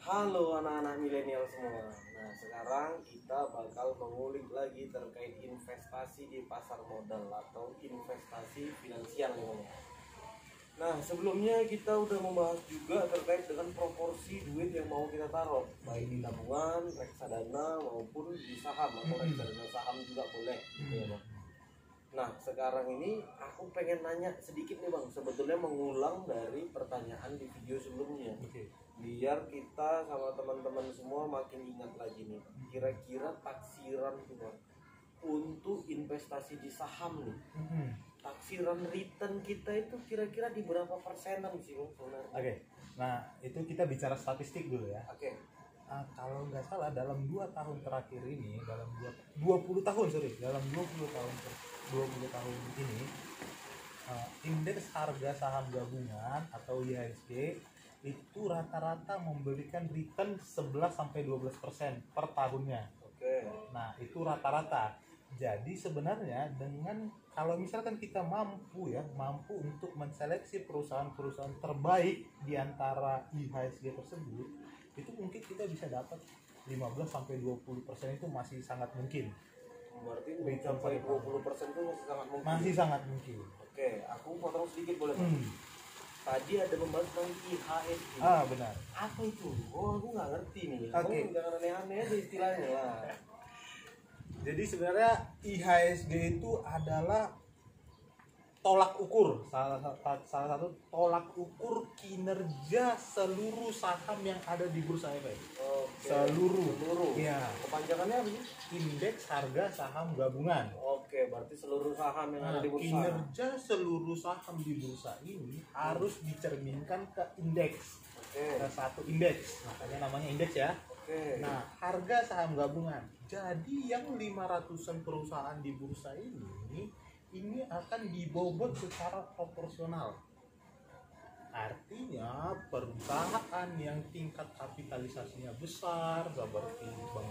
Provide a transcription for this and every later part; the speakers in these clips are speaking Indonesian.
Halo anak-anak milenial semua. Nah, sekarang kita bakal mengulik lagi terkait investasi di pasar modal atau investasi finansial namanya. Nah, sebelumnya kita udah membahas juga terkait dengan proporsi duit yang mau kita taruh, baik di tabungan, reksadana maupun di saham atau reksadana saham juga boleh, gitu ya Bang. Nah, sekarang ini aku pengen nanya sedikit nih Bang, sebetulnya mengulang dari pertanyaan di video sebelumnya. Biar kita sama teman-teman semua makin ingat lagi nih, kira-kira taksiran tuh Bang untuk investasi di saham nih. Taksiran return kita itu kira-kira di berapa persenan sih Bang sebenarnya? Oke, nah itu kita bicara statistik dulu ya. Oke. Kalau nggak salah dalam 2 tahun terakhir ini, dalam 20 tahun dalam 20 tahun ini, indeks harga saham gabungan atau IHSG itu rata-rata memberikan return 11-12% per tahunnya. Oke. Nah itu rata-rata. Jadi sebenarnya dengan kalau misalkan kita mampu untuk menseleksi perusahaan-perusahaan terbaik di antara IHSG tersebut, itu mungkin kita bisa dapat 15-20% itu masih sangat mungkin. Berarti mencapai 20% itu masih sangat mungkin. Masih sangat mungkin. Oke, aku potong sedikit boleh Bang? Tadi ada membahas tentang IHSG. Benar. Apa itu? Oh, aku nggak ngerti nih. Oke. Jangan aneh-aneh aja istilahnya lah. Jadi sebenarnya IHSG itu adalah tolak ukur, salah satu tolak ukur kinerja seluruh saham yang ada di bursa efek. Oke. Seluruh. Ya. Kepanjangannya apa sih? Indeks harga saham gabungan. Oke, berarti seluruh saham yang ada di bursa. Kinerja seluruh saham di bursa ini harus dicerminkan ke indeks. Oke. Ke satu indeks, makanya namanya indeks ya. Oke. Nah, harga saham gabungan. Jadi yang 500-an perusahaan di bursa ini akan dibobot secara proporsional. Artinya perusahaan yang tingkat kapitalisasinya besar seperti Bank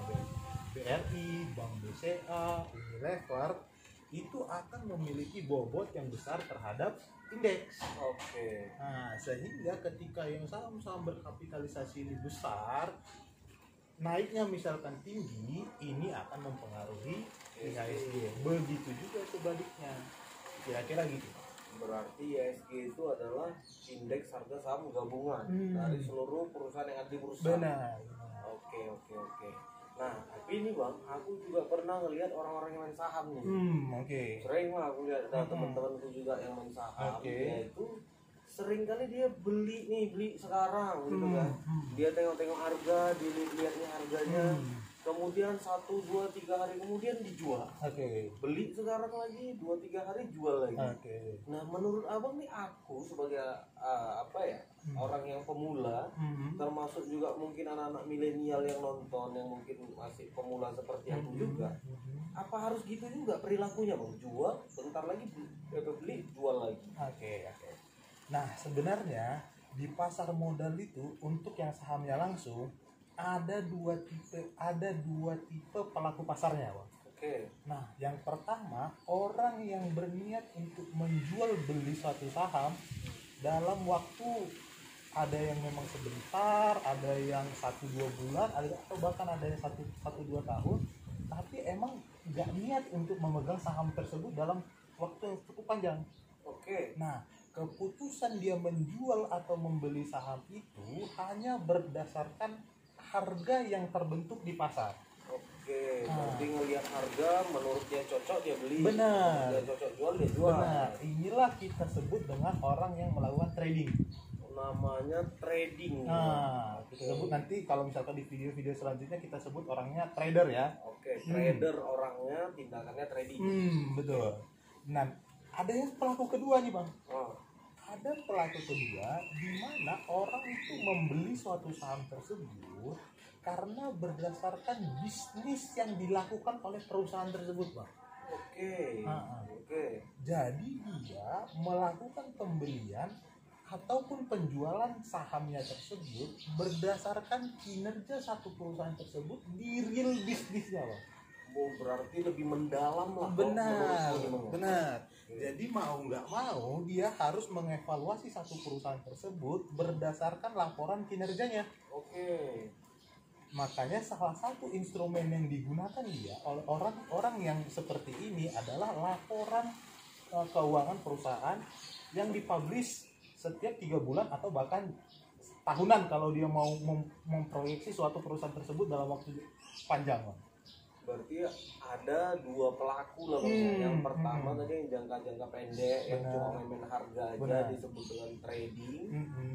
BRI, Bank BCA, Unilever itu akan memiliki bobot yang besar terhadap indeks. Oke. Nah, sehingga ketika yang saham-saham berkapitalisasi ini besar, naiknya misalkan tinggi, ini akan mempengaruhi IHSG. Begitu juga sebaliknya, kira-kira gitu. Berarti IHSG itu adalah indeks harga saham gabungan dari seluruh perusahaan yang ada di bursa. Benar. Oke. Nah, tapi ini Bang, aku juga pernah ngelihat orang-orang yang main saham nih. Oke. Sering lah aku lihat ada teman-temanku juga yang main saham. Oke. Yaitu sering kali dia beli sekarang gitu kan. Dia tengok-tengok harga, dilihat-lihatnya harganya. Kemudian 1, 2, 3 hari kemudian dijual. Oke. Beli sekarang lagi, 2, 3 hari jual lagi. Oke. Nah, menurut Abang nih, aku sebagai orang yang pemula, termasuk juga mungkin anak-anak milenial yang nonton yang mungkin masih pemula seperti aku juga. Apa harus gitu juga perilakunya Bang? Jual, bentar lagi beli, jual lagi. Oke. Nah, sebenarnya di pasar modal itu untuk yang sahamnya langsung ada dua tipe pelaku pasarnya, Bang. Oke. Nah, yang pertama, orang yang berniat untuk menjual beli suatu saham dalam waktu ada yang memang sebentar, ada yang 1-2 bulan, atau bahkan ada yang 1-2 tahun, tapi emang nggak niat untuk memegang saham tersebut dalam waktu yang cukup panjang. Oke. Nah, keputusan dia menjual atau membeli saham itu hanya berdasarkan harga yang terbentuk di pasar. Oke. Berarti ngelihat harga, menurut dia cocok dia beli. Benar. Dia cocok jual dia jual. Benar. Inilah kita sebut dengan orang yang melakukan trading. Namanya trading. Nah, kita sebut nanti kalau misalkan di video-video selanjutnya kita sebut orangnya trader ya. Oke, trader orangnya, tindakannya trading. Betul. Nah, ada yang pelaku kedua nih, Bang. Ada pelaku kedua di mana orang itu membeli suatu saham tersebut karena berdasarkan bisnis yang dilakukan oleh perusahaan tersebut, Bang. Oke. Jadi dia melakukan pembelian ataupun penjualan sahamnya tersebut berdasarkan kinerja satu perusahaan tersebut di real bisnisnya, Bang. Berarti lebih mendalam lah. Benar. Jadi mau nggak mau dia harus mengevaluasi satu perusahaan tersebut berdasarkan laporan kinerjanya. Oke. Makanya salah satu instrumen yang digunakan dia oleh orang-orang yang seperti ini adalah laporan keuangan perusahaan yang dipublish setiap 3 bulan atau bahkan tahunan kalau dia mau memproyeksi suatu perusahaan tersebut dalam waktu panjang. Berarti ada dua pelaku lah Bang. Yang pertama tadi yang jangka pendek, yang cuma main harga aja disebut dengan trading.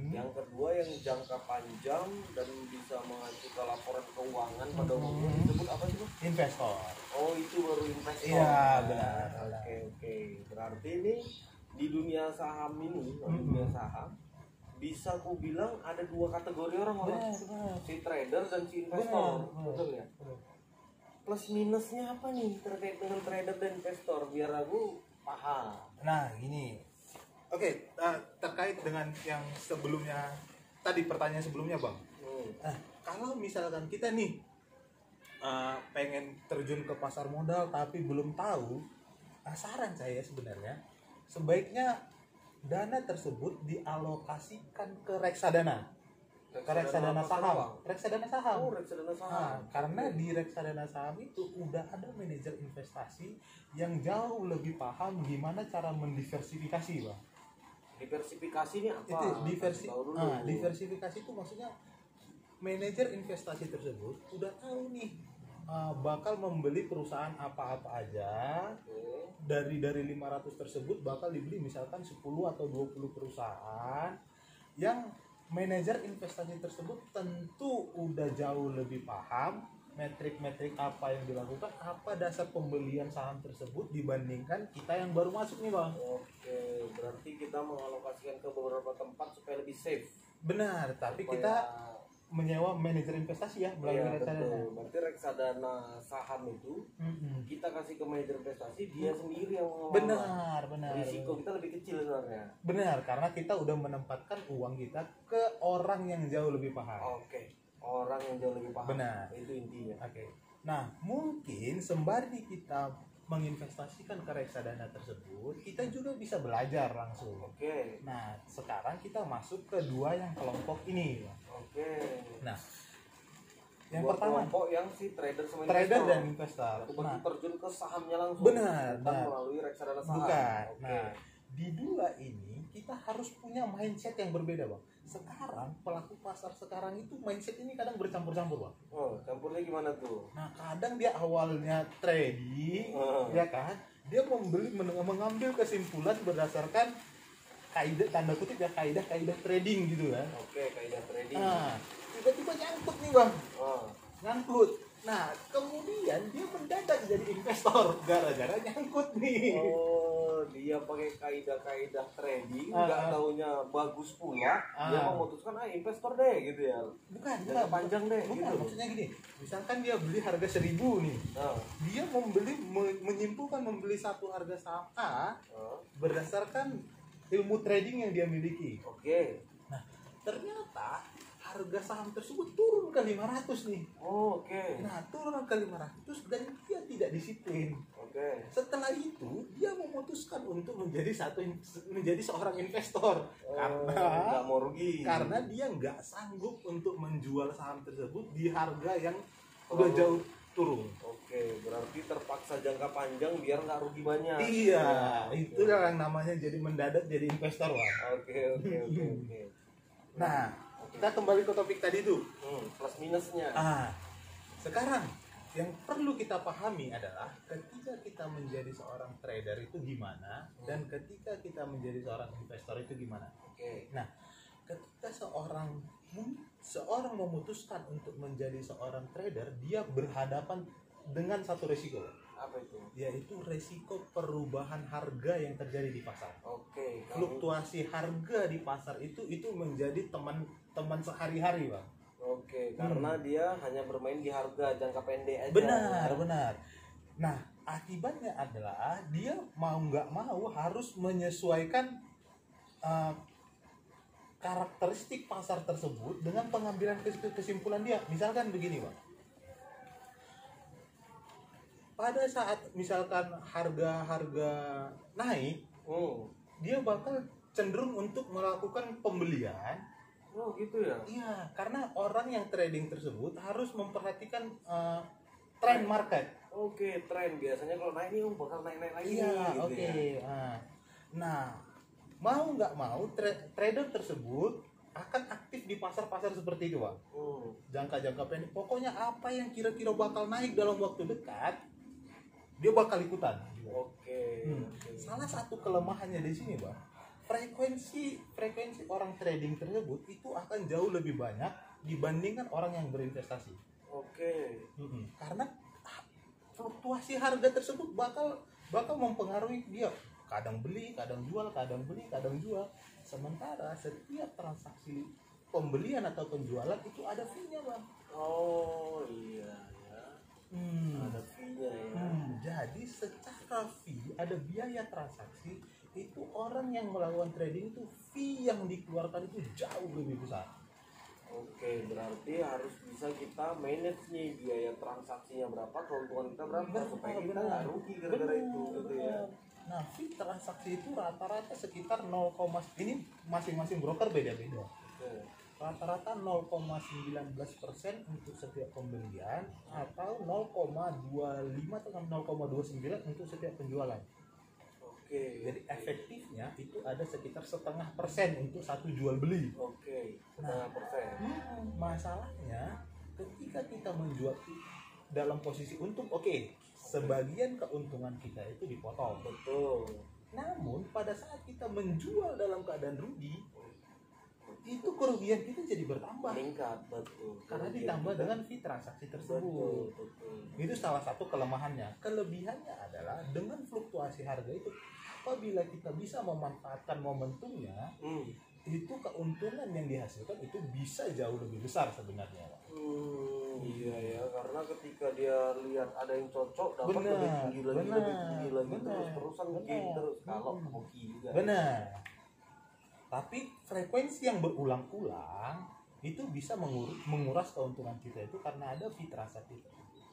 Yang kedua yang jangka panjang dan bisa mengacu ke laporan keuangan pada umumnya disebut apa sih Bang? Investor. Oh itu baru investor. Iya benar. Oke. Berarti ini di dunia saham ini, dunia saham bisa ku bilang ada dua kategori orang. Benar. Si trader dan si investor. Betul ya? Plus minusnya apa nih terkait dengan trader dan investor biar aku paham. Nah gini, oke, terkait dengan yang sebelumnya tadi pertanyaan sebelumnya Bang. Nah, kalau misalkan kita nih pengen terjun ke pasar modal tapi belum tahu, saran saya sebenarnya sebaiknya dana tersebut dialokasikan ke reksadana. Reksadana saham. Oh, reksadana saham. Nah, karena di reksadana saham itu udah ada manajer investasi yang jauh lebih paham gimana cara mendiversifikasi, Bang. Diversifikasi ini apa? Itu diversifikasi itu maksudnya manajer investasi tersebut udah tahu nih bakal membeli perusahaan apa-apa aja. Dari 500 tersebut bakal dibeli misalkan 10 atau 20 perusahaan yang manajer investasi tersebut tentu udah jauh lebih paham metrik-metrik apa yang dilakukan, apa dasar pembelian saham tersebut dibandingkan kita yang baru masuk nih Bang. Oke, berarti kita mengalokasikan ke beberapa tempat supaya lebih safe. Benar, tapi kita menyewa manajer investasi ya melalui reksadana. Berarti reksadana saham itu kita kasih ke manajer investasi, dia sendiri yang mengelola. Benar. Risiko kita lebih kecil sebenarnya. Benar, karena kita udah menempatkan uang kita ke orang yang jauh lebih paham. Oke, orang yang jauh lebih paham. Benar. Itu intinya. Oke. Nah, mungkin sembari kita menginvestasikan ke reksadana tersebut, kita juga bisa belajar langsung. Oke. Nah, sekarang kita masuk ke dua yang kelompok ini. Oke. Nah, yang pertama kelompok yang si trader sama trader dan investor. Nah, terjun ke sahamnya langsung. Benar. Bukan melalui reksadana saham. Bukan. Oke. Nah, di dua ini kita harus punya mindset yang berbeda, Bang. Sekarang pelaku pasar sekarang itu mindset ini kadang bercampur-campur, Bang. Oh, campurnya gimana tuh? Nah, kadang dia awalnya trading, ya kan? Dia mengambil kesimpulan berdasarkan kaidah tanda kutip ya kaidah trading gitu kan. Oke, kaidah trading. Nah, tiba-tiba nyangkut nih, Bang. Nyangkut. Nah, kemudian dia mendadak jadi investor gara-gara nyangkut nih. Oh, dia pakai kaidah trading, nggak taunya bagus pula, dia memutuskan investor deh gitu ya. Bukan, panjang deh. Bukan, gitu. maksudnya gini. Misalkan dia beli harga 1.000 nih. Dia menyimpulkan membeli satu harga saham A berdasarkan ilmu trading yang dia miliki. Oke. Nah, ternyata harga saham tersebut turun ke 500 nih. Oke. Nah, turun ke 500 dan dia tidak disiplin. Oke. Setelah itu, dia memutuskan untuk menjadi seorang investor karena nggak mau rugi. Karena dia nggak sanggup untuk menjual saham tersebut di harga yang udah jauh turun. Oke, berarti terpaksa jangka panjang biar nggak rugi banyak. Iya, itu yang namanya jadi mendadak jadi investor, Bang. Oke. Nah, kita kembali ke topik tadi tuh. Plus minusnya. Sekarang yang perlu kita pahami adalah ketika kita menjadi seorang trader itu gimana dan ketika kita menjadi seorang investor itu gimana. Oke. Nah, ketika seorang memutuskan untuk menjadi seorang trader, dia berhadapan dengan satu resiko. Apa itu? Yaitu resiko perubahan harga yang terjadi di pasar. Oke. Fluktuasi harga di pasar itu menjadi teman sehari-hari, Bang. Oke, karena dia hanya bermain di harga jangka pendek aja. Benar. Nah, akibatnya adalah dia mau nggak mau harus menyesuaikan karakteristik pasar tersebut dengan pengambilan kesimpulan dia. Misalkan begini, Bang. pada saat misalkan harga naik, dia bakal cenderung untuk melakukan pembelian. Oh gitu ya? Iya, karena orang yang trading tersebut harus memperhatikan tren market. Oke, tren biasanya kalau naik ini bakal naik lagi. Iya, gitu oke. ya. Nah, mau nggak mau trader tersebut akan aktif di pasar-pasar seperti itu, Bang. Jangka-jangka pendek. Pokoknya apa yang kira-kira bakal naik dalam waktu dekat, dia bakal ikutan. Oke. Salah satu kelemahannya di sini, Bang, frekuensi orang trading tersebut itu akan jauh lebih banyak dibandingkan orang yang berinvestasi. Oke. Karena fluktuasi harga tersebut bakal mempengaruhi dia. Kadang beli, kadang jual, kadang beli, kadang jual. Sementara setiap transaksi pembelian atau penjualan itu ada fee-nya, Bang. Oh iya ya. Ada fee-nya ya. Jadi secara fee ada biaya transaksi, itu orang yang melakukan trading itu fee yang dikeluarkan itu jauh lebih besar. Oke, berarti harus bisa kita manage nih biaya transaksinya berapa, keuntungan kita berapa supaya kita nggak rugi gara-gara itu gitu ya. Nah, fee transaksi itu rata-rata sekitar 0, ini masing-masing broker beda-beda. Rata-rata 0,19% untuk setiap pembelian atau 0,25 atau 0,29 untuk setiap penjualan. Oke. Jadi efektifnya itu ada sekitar 0,5% untuk satu jual beli. Oke, 0,5%. Masalahnya ketika kita menjual dalam posisi untung, sebagian keuntungan kita itu dipotong. Betul. Namun pada saat kita menjual dalam keadaan rugi, itu kerugian kita jadi bertambah. Meningkat, betul. Karena ditambah dengan fee transaksi tersebut. Betul. Itu salah satu kelemahannya. Kelebihannya adalah dengan fluktuasi harga itu, apabila kita bisa memanfaatkan momentumnya, itu keuntungan yang dihasilkan itu bisa jauh lebih besar sebenarnya. Iya ya, karena ketika dia lihat ada yang cocok dapat lebih tinggi lagi terus-terusan gain terus kalau hoki juga. Benar. Tapi frekuensi yang berulang-ulang itu bisa menguras keuntungan kita itu karena ada fee transaksi.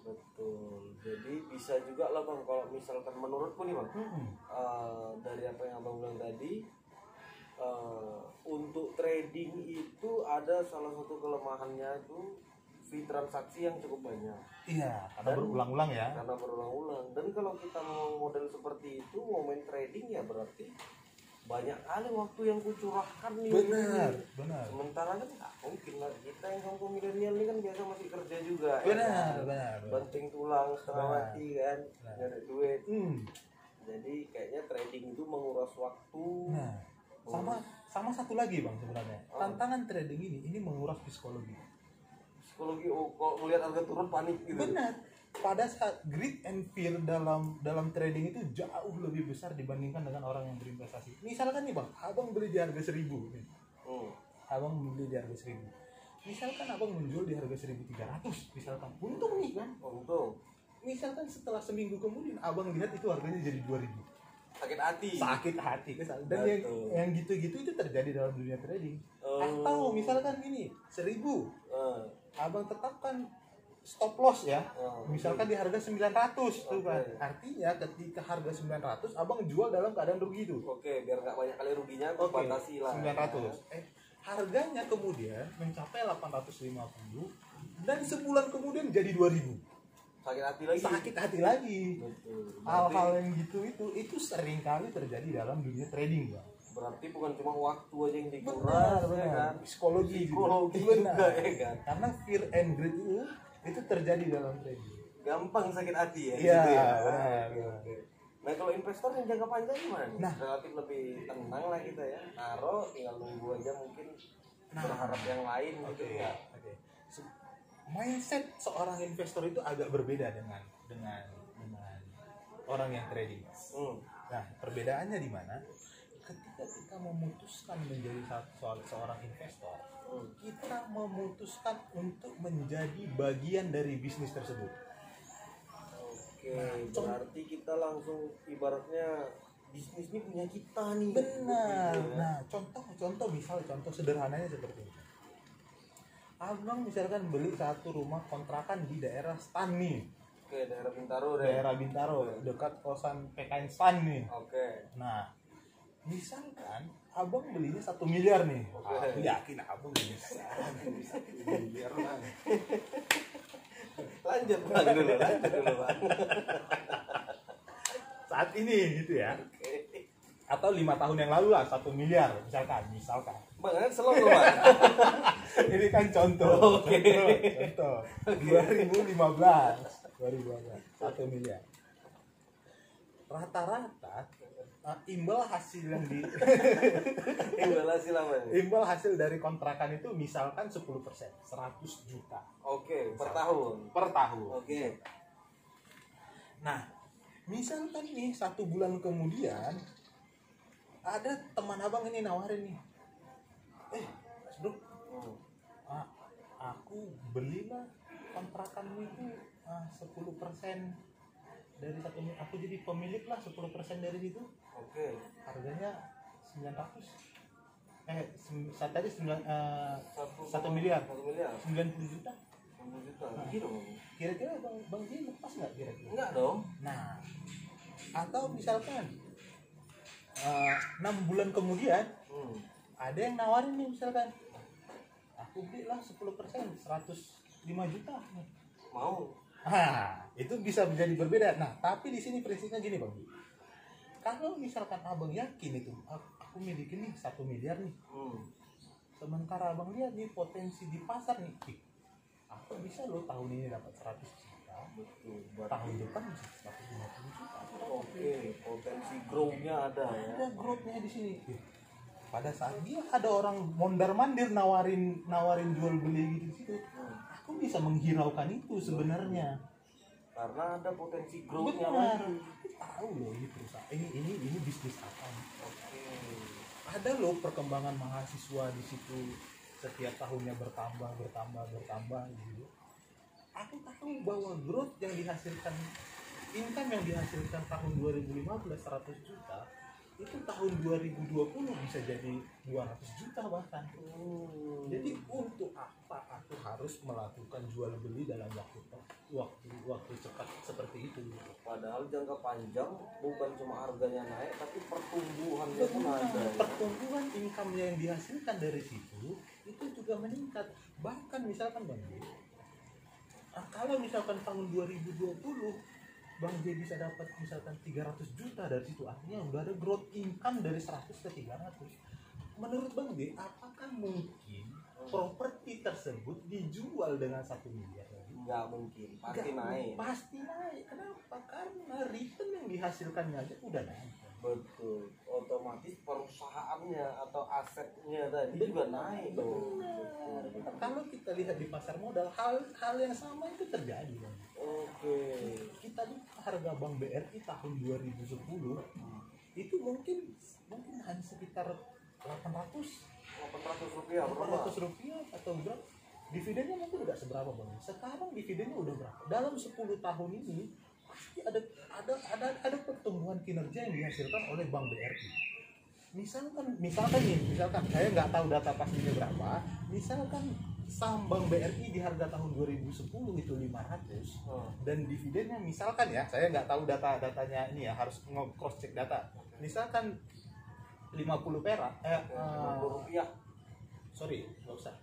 Betul. Jadi bisa juga lah Bang, kalau misalkan menurutku nih Bang, dari apa yang Abang bilang tadi, untuk trading itu ada salah satu kelemahannya itu fee transaksi yang cukup banyak. Iya, karena berulang-ulang ya. Karena berulang-ulang. Dan kalau kita mau model seperti itu, mau main trading ya berarti banyak kali waktu yang kucurahkan nih. Benar. Sementara kan nggak mungkin lah, kita yang kaum milenial ini kan biasa masih kerja juga. Benar. Banting tulang setengah mati kan, nyari duit. Jadi kayaknya trading itu menguras waktu. Nah, sama satu lagi Bang sebenarnya. Tantangan trading ini menguras psikologi. Kok melihat harga turun panik gitu. Benar. Pada saat greed and fear dalam trading itu jauh lebih besar dibandingkan dengan orang yang berinvestasi. Misalkan nih Bang, Abang beli di harga 1.000 nih. Abang beli di harga 1.000. Misalkan Abang menjual di harga 1.300, misalkan. Untung nih kan? Untung. Misalkan setelah seminggu kemudian Abang lihat itu harganya jadi 2.000. Sakit hati. Dan yang gitu-gitu itu terjadi dalam dunia trading. Atau misalkan ini 1.000. Abang tetapkan stop loss ya, misalkan di harga 900 tuh kan. Artinya ketika harga 900 Abang jual dalam keadaan rugi tuh. Biar nggak banyak kali ruginya, batasi lah 900. Harganya kemudian mencapai 850 dan sebulan kemudian jadi 2000. Sakit hati lagi. Betul. Hal-hal yang gitu itu sering kali terjadi dalam dunia trading, Bang. Berarti bukan cuma waktu aja yang dikuras, benar. Kan? Psikologi juga ya kan. Karena fear and greed itu terjadi dalam trading. Gampang sakit hati ya. Iya, gitu ya? benar. Nah kalau investor yang jangka panjang gimana? Nah, relatif lebih tenang lah kita ya. Naruh tinggal nunggu aja mungkin berharap yang lain gitu ya. Mindset seorang investor itu agak berbeda dengan orang yang trading. Nah, perbedaannya di mana? Ketika kita memutuskan menjadi seorang investor, kita memutuskan untuk menjadi bagian dari bisnis tersebut. Berarti kita langsung ibaratnya bisnis ini punya kita nih. Benar. Nah, contoh sederhananya seperti ini. Abang misalkan beli satu rumah kontrakan di daerah Stan nih. Oke, daerah Bintaro deh. Daerah Bintaro, dekat kosan PKN Stan nih. Oke. Nah, misalkan abang belinya 1 miliar nih. Oke. Aku yakin abang bisa 1 miliar lah. Lanjut dulu, Bang. Saat ini gitu ya. Oke. Atau 5 tahun yang lalu lah 1 miliar misalkan. Bang, kan slow loh, Bang. Ini kan contoh. Oke. Contoh. 2015, 1 miliar. Rata-rata imbal hasil yang imbal hasil dari kontrakan itu misalkan 10%, 100 juta. Oke, per tahun. Oke. Nah, misalkan nih 1 bulan kemudian ada teman abang ini nawarin nih, Mas Bro, aku belilah kontrakanmu itu 10% dari 1 miliar, aku jadi pemilik lah 10% dari situ. Oke. Harganya 900. Tadi 1 miliar. 90 juta. 10 juta. Gitu. Kira-kira Bang Ji lepas nggak kira-kira? Enggak dong. Nah, atau misalkan 6 bulan kemudian ada yang nawarin nih misalkan, aku belilah 10%, 105 juta. Mau. Itu bisa menjadi berbeda. Nah, tapi di sini prinsipnya gini, Bang. Kalau misalkan abang yakin itu, aku miliki nih 1 miliar nih. Sementara abang lihat nih potensi di pasar nih, aku bisa loh tahun ini dapat 100 juta. Betul. Tahun depan bisa 150 juta. Oke, potensi grow-nya ada ya. Ada growth-nya di sini. Pada saat dia ada orang mondar-mandir nawarin jual beli gitu situ, aku bisa menghiraukan itu sebenarnya. Karena ada potensi grow-nya Benar. lagi. Aku tahu loh ini perusahaan ini bisnis apa. Oke. Ada loh perkembangan mahasiswa di situ, setiap tahunnya bertambah gitu. Aku tahu bahwa growth yang dihasilkan, income yang dihasilkan tahun 2015 100 juta, itu tahun 2020 bisa jadi 200 juta bahkan. Jadi untuk apa aku harus melakukan jual beli dalam waktu cepat seperti itu? Padahal jangka panjang bukan cuma harganya naik, tapi pertumbuhannya pun ada. Pertumbuhan income yang dihasilkan dari situ itu juga meningkat. Bahkan misalkan Bang J, kalau misalkan tahun 2020 Bang J bisa dapat misalkan 300 juta dari situ, artinya udah ada growth income dari 100 ke 300. Menurut Bang J, apakah mungkin properti tersebut dijual dengan 1 miliar lagi? Nggak mungkin, pasti naik. Pasti naik. Kenapa? Karena return yang dihasilkannya aja udah naik. Betul, otomatis perusahaannya atau asetnya tadi juga naik dong. Betul. Kalau kita lihat di pasar modal, hal yang sama itu terjadi, Bang. Oke. Kita lihat harga Bank BRI tahun 2010 itu mungkin hanya sekitar 800 rupiah, rupiah atau berapa? Dividennya mungkin udah seberapa, Bang? Sekarang dividennya udah berapa? Dalam 10 tahun ini pasti ada pertumbuhan kinerja yang dihasilkan oleh Bank BRI. Misalkan saya nggak tahu data pastinya berapa. Misalkan saham Bank BRI di harga tahun 2010 itu 500 dan dividennya misalkan ya, saya nggak tahu datanya ini ya, harus cross check data. Misalkan 50 perak 50 rupiah. Sorry, nggak usah.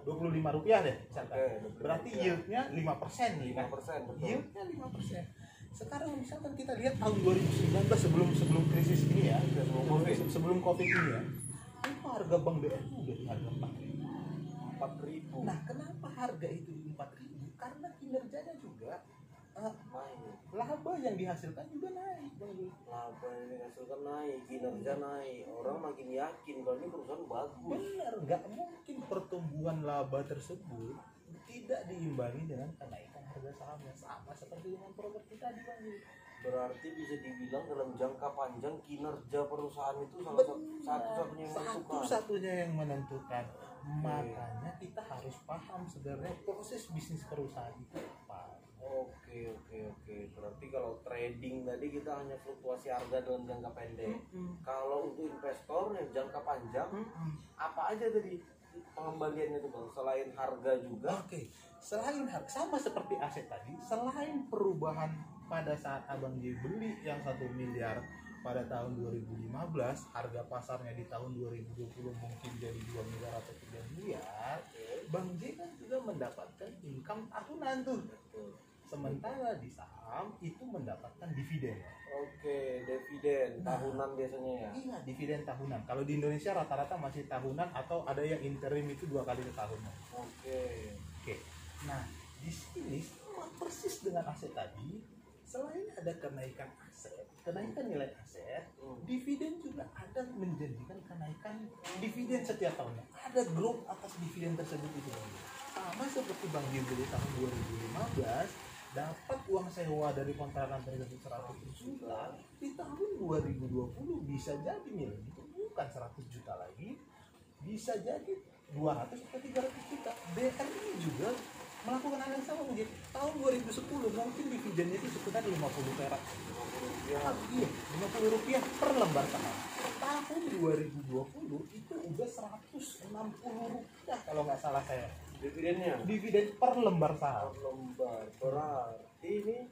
25 rupiah deh misalkan. Berarti yieldnya 5% nih kan? 5%, betul. Yieldnya 5%. Sekarang misalkan kita lihat tahun 2019 sebelum krisis ini ya, sebelum Covid ini ya, itu harga Bank BRI udah di harga 4.000. Nah, kenapa harga itu 4.000? Karena kinerjanya juga laba yang dihasilkan juga naik, Bang. Laba yang dihasilkan naik, kinerja naik, orang makin yakin kalau ini perusahaan bagus. Benar, nggak mungkin pertumbuhan laba tersebut tidak diimbangi dengan kenaikan harga sahamnya, sama seperti dengan properti tadi, Bang. Berarti bisa dibilang dalam jangka panjang kinerja perusahaan itu salah satu-satunya yang menentukan. Makanya kita harus paham sebenarnya proses bisnis perusahaan itu apa. Oke. Berarti kalau trading tadi kita hanya fluktuasi harga dalam jangka pendek. Kalau untuk investor yang jangka panjang, apa aja tadi? pengembaliannya itu bang? Selain harga juga? Oke, selain sama seperti aset tadi, selain perubahan pada saat Abang J beli yang 1 miliar pada tahun 2015, harga pasarnya di tahun 2020 mungkin jadi 2 miliar atau 3 miliar, Bang J kan juga mendapatkan income tahunan tuh. Sementara di saham itu mendapatkan dividen. Oke, dividen tahunan biasanya ya? Iya, dividen tahunan. Kalau di Indonesia rata-rata masih tahunan atau ada yang interim itu 2 kali tahunan. Oke. Nah, di sini sama persis dengan aset tadi, selain ada kenaikan aset, kenaikan nilai aset, dividen juga ada menjanjikan kenaikan dividen setiap tahunnya. Ada growth atas dividen tersebut itu. Sama seperti Bang J beli tahun 2015, dapat uang sewa dari kontrakan tersebut 100 juta, di tahun 2020 bisa jadi milik itu bukan 100 juta lagi, bisa jadi 200 atau 300 juta. BRI juga melakukan hal yang sama mungkin. Tahun 2010 mungkin dividennya itu sekitar 50 perak. 50 rupiah per lembar saham. Tahun 2020 itu udah 160 rupiah kalau nggak salah saya. Dividen per lembar saham. Berarti ini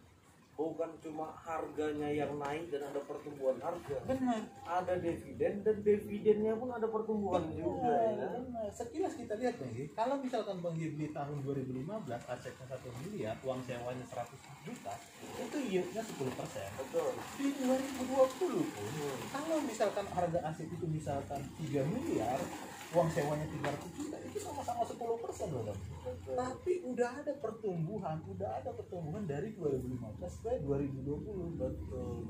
bukan cuma harganya yang naik dan ada pertumbuhan harga. Benar. Ada dividen dan dividennya pun ada pertumbuhan juga ya. Benar. Sekilas kita lihat nih, kalau misalkan Bang J beli tahun 2015 asetnya 1 miliar, uang sewanya 100 juta, itu yieldnya 10%. Betul. Di 2020 pun, kalau misalkan harga aset itu misalkan 3 miliar, uang sewanya 300 juta, itu sama-sama 10% loh Bang. Tapi udah ada pertumbuhan dari 2015 ke 2020. Betul.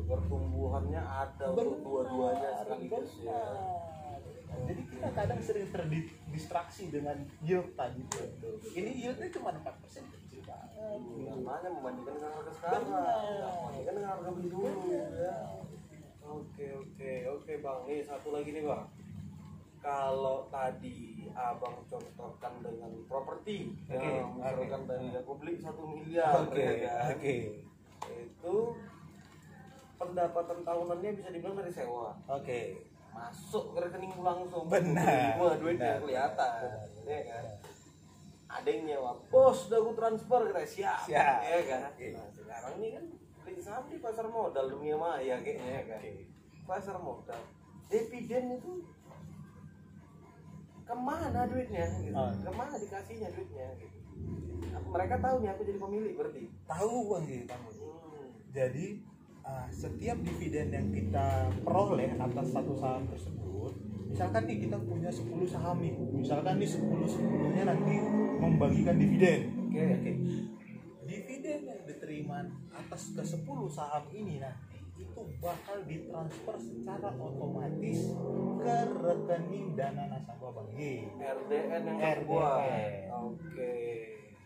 Pertumbuhannya ada untuk dua-duanya sekaligus ya. Jadi kita kadang sering terdistraksi dengan yield tadi. Ini yieldnya cuma 4%, kecil banget. Namanya membandingkan dengan harga sekarang, membandingkan dengan harga beli dulu ya. Oke bang, nih satu lagi nih bang. Kalau tadi abang contohkan dengan properti, misalkan dari aku beli 1 miliar, itu pendapatan tahunannya bisa dibilang dari sewa. Masuk ke rekening langsung. Benar. Duitnya kelihatan, ya kan? Ada yang nyewa, bos udah aku transfer, kita siap. Ya kan? Nah, sekarang ini kan beli saham di pasar modal dunia maya kayaknya ya kan? Pasar modal, dividen itu kemana duitnya gitu. Kemana dikasihnya duitnya gitu. Mereka tahu nih aku jadi pemilik berarti. Tahu Bang J. Jadi setiap dividen yang kita peroleh atas satu saham tersebut, misalkan nih kita punya 10 saham nih, misalkan nih 10-10-nya nanti membagikan dividen. Dividen yang diterima atas ke 10 saham ini nanti itu bakal ditransfer secara otomatis ke rekening dana nasabah Bang J. RDN yang terbuat.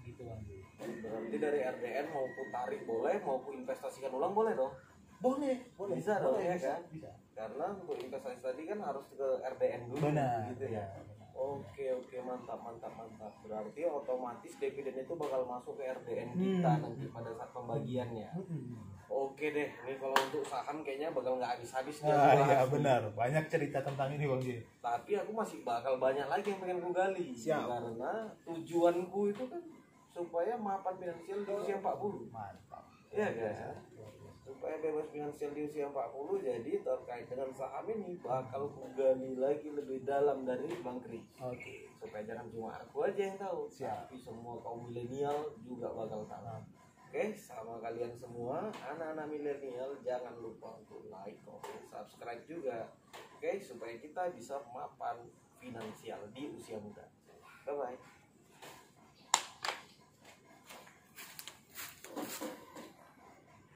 Gitu Bang J. Berarti dari RDN mau tarik boleh, mau investasikan ulang boleh dong? Boleh. Bisa dong ya kan? Bisa. Karena untuk investasi tadi kan harus ke RDN dulu. Benar. Gitu ya. Oke, mantap. Berarti otomatis dividen itu bakal masuk ke RDN kita nanti pada saat pembagiannya. Oke deh, ini kalau untuk saham kayaknya bakal nggak habis-habis. Iya benar, banyak cerita tentang ini Bang J. Tapi aku masih bakal banyak lagi yang pengen ku gali. Karena tujuanku itu kan supaya mapan finansial di usia 40. Mantap. Iya kan? Supaya bebas finansial di usia 40, jadi terkait dengan saham ini bakal ku gali lagi lebih dalam dari Bang Kris. Supaya jangan cuma aku aja yang tahu, tapi semua kaum milenial juga bakal tahu. Oke, sama kalian semua, anak-anak milenial, jangan lupa untuk like, comment, subscribe juga. Oke, supaya kita bisa mapan finansial di usia muda. Bye-bye.